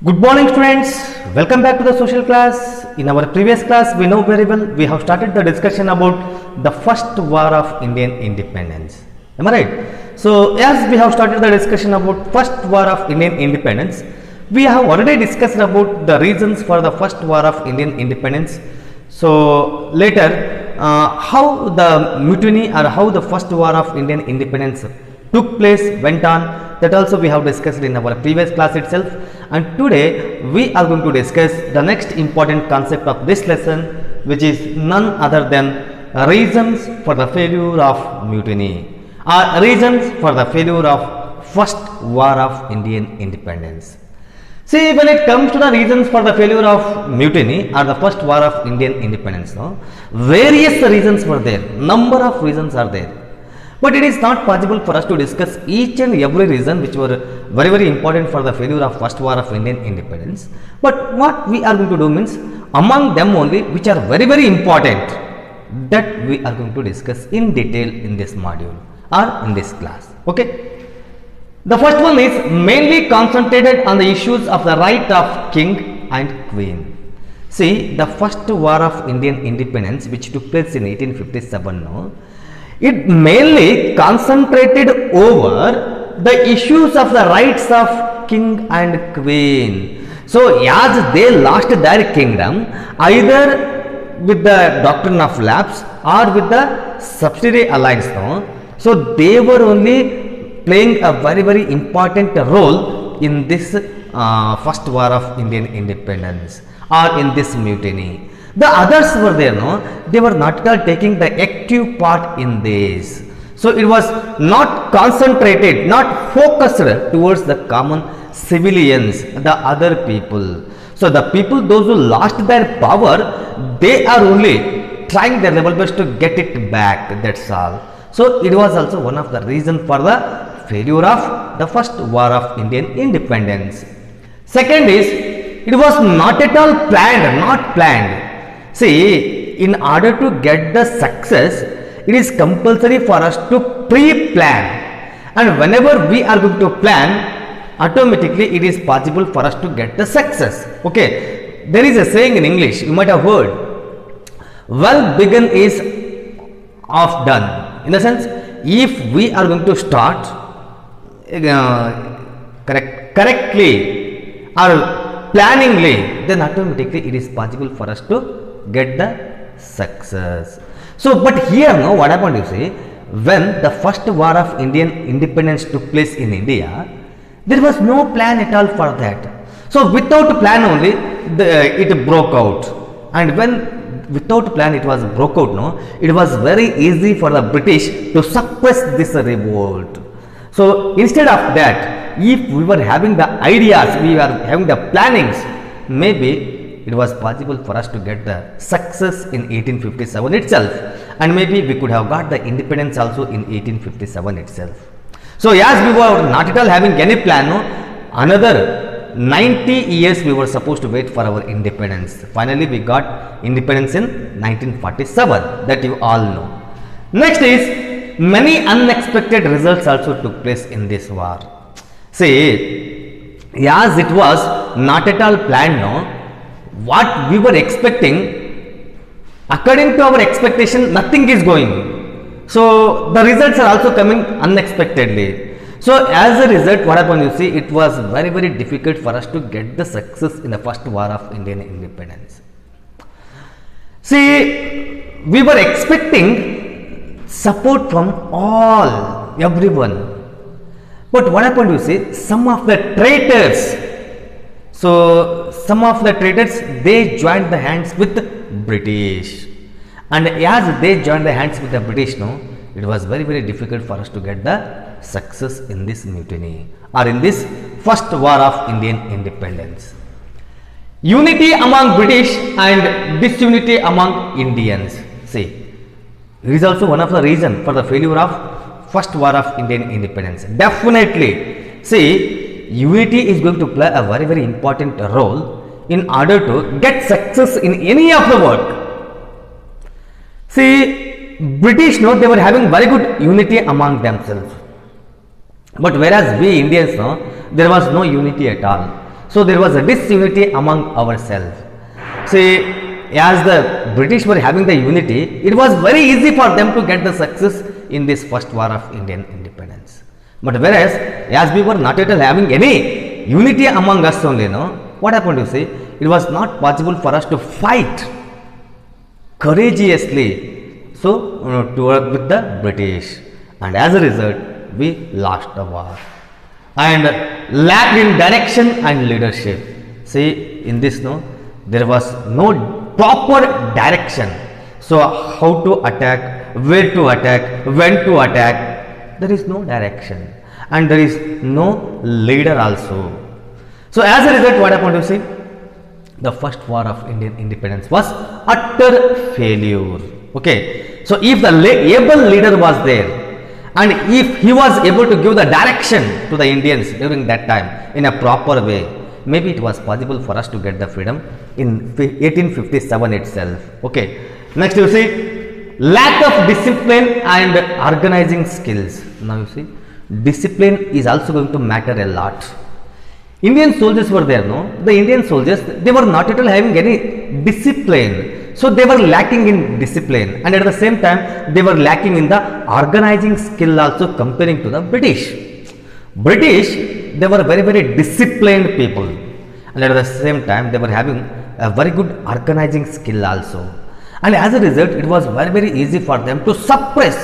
Good morning students, welcome back to the social class. In our previous class we know very well we have started the discussion about the first war of Indian independence. Am I right? So as we have started the discussion about first war of Indian independence, we have already discussed about the reasons for the first war of Indian independence. So later how the mutiny or how the first war of Indian independence took place, went on, that also we have discussed in our previous class itself. And today we are going to discuss the next important concept of this lesson, which is none other than reasons for the failure of mutiny or reasons for the failure of first war of Indian independence. See, when it comes to the reasons for the failure of mutiny or the first war of Indian independence, various reasons were there, number of reasons are there. But it is not possible for us to discuss each and every reason which were very important for the failure of first war of Indian independence. But what we are going to do means, among them only which are very important, that we are going to discuss in detail in this module or in this class. Okay. The first one is mainly concentrated on the issues of the right of king and queen. See, the first war of Indian independence which took place in 1857, it mainly concentrated over the issues of the rights of king and queen. So as they lost their kingdom either with the doctrine of lapse or with the subsidiary alliance, so they were only playing a very important role in this first war of Indian independence or in this mutiny. The others were there, they were not at all taking the active part in this. So it was not concentrated, not focused towards the common civilians, the other people. So the people, those who lost their power, they are only trying their level best to get it back, that's all. So it was also one of the reasons for the failure of the first war of Indian independence. Second is, it was not at all planned, not planned. See, in order to get the success, it is compulsory for us to pre-plan. And whenever we are going to plan, automatically it is possible for us to get the success. Okay, there is a saying in English, you might have heard, well begun is half done. In the sense, if we are going to start correctly or planningly, then automatically it is possible for us to get the success. So, but here what happened, you see, when the first war of Indian independence took place in India, there was no plan at all for that. So, without plan only, it broke out. And when without plan it was broke out, it was very easy for the British to suppress this revolt. So, instead of that, if we were having the ideas, we were having the plannings, maybe it was possible for us to get the success in 1857 itself, and maybe we could have got the independence also in 1857 itself. So as we were not at all having any plan, another 90 years we were supposed to wait for our independence. Finally we got independence in 1947, that you all know. Next is, many unexpected results also took place in this war. See, as it was not at all planned, what we were expecting, according to our expectation, nothing is going. So the results are also coming unexpectedly. So as a result, what happened, you see, it was very difficult for us to get the success in the first war of Indian independence. See, we were expecting support from everyone. But what happened, you see, some of the traitors, they joined the hands with the British, and as they joined the hands with the British, it was very difficult for us to get the success in this mutiny or in this first war of Indian independence. Unity among British and disunity among Indians. See, it is also one of the reasons for the failure of first war of Indian independence. Definitely, see, unity is going to play a very important role in order to get success in any of the work. See, British, they were having very good unity among themselves. But whereas we Indians, there was no unity at all. So there was a disunity among ourselves. See, as the British were having the unity, it was very easy for them to get the success in this first war of Indian independence. But whereas, as we were not at all having any unity among us only, what happened you see? It was not possible for us to fight courageously, to work with the British, and as a result, we lost the war and lacked in direction and leadership. See, in this, there was no proper direction. So, how to attack, where to attack, when to attack, there is no direction and there is no leader also. So, as a result, what happened you see? The first war of Indian independence was utter failure. Okay. So, if the able leader was there and if he was able to give the direction to the Indians during that time in a proper way, maybe it was possible for us to get the freedom in 1857 itself. Okay. Next you see, lack of discipline and organizing skills. Now you see, discipline is also going to matter a lot. Indian soldiers were there, the Indian soldiers, they were not at all having any discipline. So they were lacking in discipline, and at the same time they were lacking in the organizing skill also comparing to the British. They were very, very disciplined people, and at the same time they were having a very good organizing skill also. And as a result, it was very, very easy for them to suppress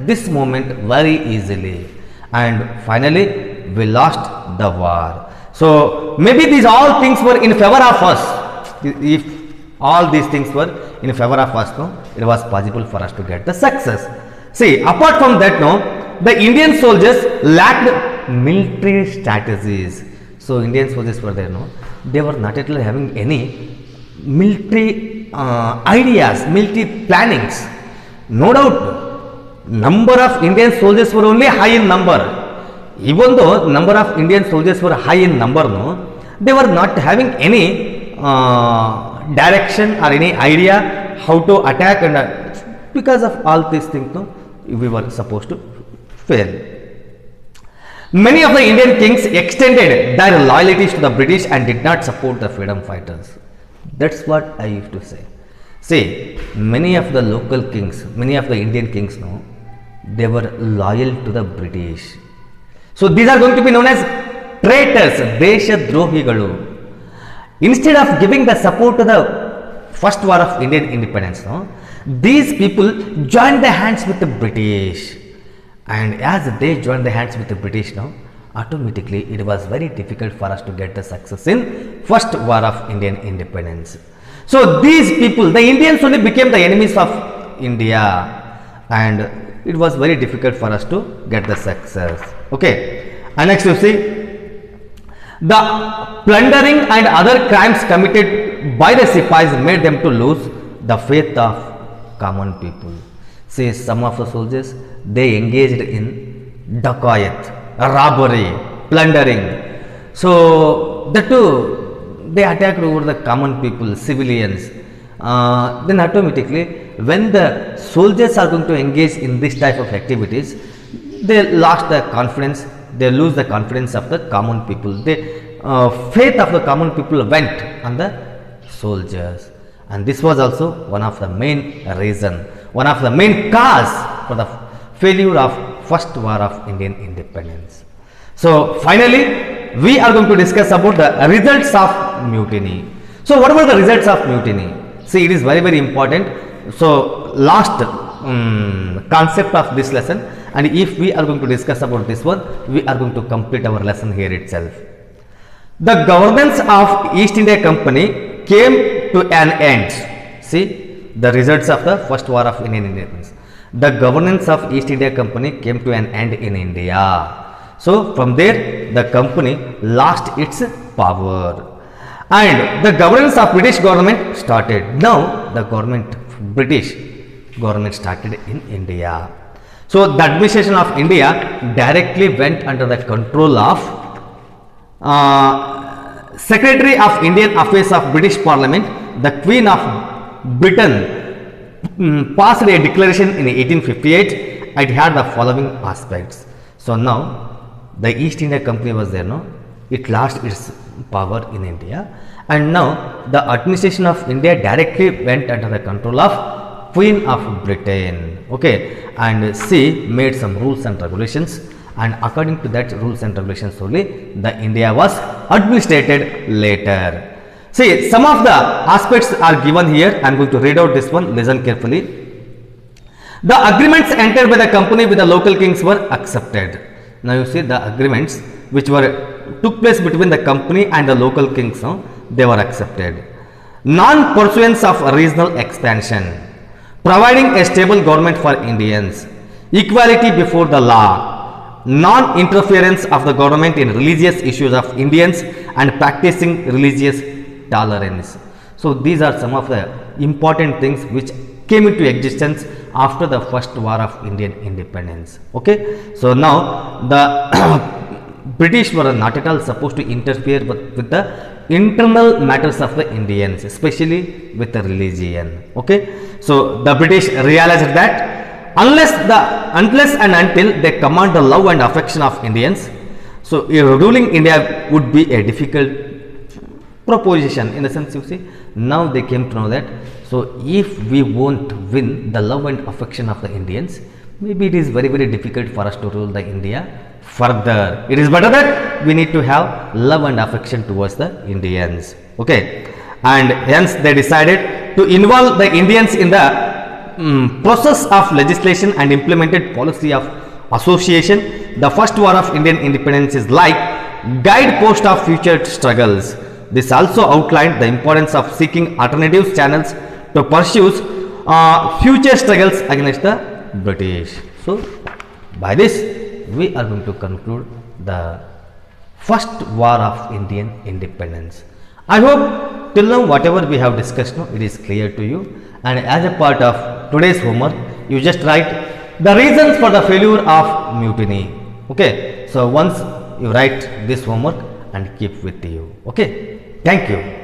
this movement very easily. And finally, we lost the war. So maybe these all things were in favor of us. If all these things were in favor of us, it was possible for us to get the success. See, apart from that, the Indian soldiers lacked military strategies. So Indian soldiers were there, they were not at all having any military ideas, military plannings. No doubt, number of Indian soldiers were only high in number. Even though number of Indian soldiers were high in number, they were not having any direction or any idea how to attack, and because of all these things, we were supposed to fail. Many of the Indian kings extended their loyalties to the British and did not support the freedom fighters. That's what I used to say. See, many of the local kings, many of the Indian kings, they were loyal to the British. So these are going to be known as traitors, Deshadrohigalu. Instead of giving the support to the first war of Indian independence, these people joined their hands with the British. And as they joined their hands with the British, automatically it was very difficult for us to get the success in first war of Indian independence. So these people, the Indians only became the enemies of India, and it was very difficult for us to get the success. Okay. And next you see, the plundering and other crimes committed by the Sipais made them to lose the faith of common people. See, some of the soldiers, they engaged in dacoit, robbery, plundering. So that too, they attacked over the common people, civilians. Then automatically, when the soldiers are going to engage in this type of activities, they lost the confidence, they lose the confidence of the common people. The faith of the common people went on the soldiers, and this was also one of the main reason, one of the main cause for the failure of first war of Indian independence. So finally, we are going to discuss about the results of mutiny. So what were the results of mutiny? See, it is very, very important. So last concept of this lesson, and if we are going to discuss about this one, we are going to complete our lesson here itself. The governance of East India Company came to an end. See, the results of the first war of Indian independence. The governance of East India Company came to an end in India. So from there, the company lost its power, and the governance of British government started. Now the British government started in India. So the administration of India directly went under the control of Secretary of Indian Affairs of British Parliament. The Queen of Britain passed a declaration in 1858. It had the following aspects. So now the East India Company was there, it lost its power in India, and now the administration of India directly went under the control of Queen of Britain. Okay, and she made some rules and regulations, and according to that rules and regulations only the India was administrated later. See, some of the aspects are given here. I am going to read out this one, listen carefully. The agreements entered by the company with the local kings were accepted. Now you see the agreements which took place between the company and the local kings, they were accepted. Non-pursuance of regional expansion, providing a stable government for Indians, equality before the law, non-interference of the government in religious issues of Indians, and practicing religious tolerance. So these are some of the important things which came into existence after the first war of Indian independence. Okay, so now the British were not at all supposed to interfere with the internal matters of the Indians, especially with the religion. Okay, so the British realized that unless and until they command the love and affection of Indians, so ruling India would be a difficult proposition. In the sense, you see, now they came to know that, so if we won't win the love and affection of the Indians, maybe it is very difficult for us to rule the India further. It is better that we need to have love and affection towards the Indians. Okay, and hence they decided to involve the Indians in the process of legislation and implemented policy of association. The first war of Indian independence is like guidepost of future struggles. This also outlined the importance of seeking alternative channels to pursue future struggles against the British. So, by this we are going to conclude the first war of Indian independence. I hope till now whatever we have discussed now, it is clear to you, and as a part of today's homework you just write the reasons for the failure of mutiny. Okay, so once you write this homework and keep with you. Okay, thank you.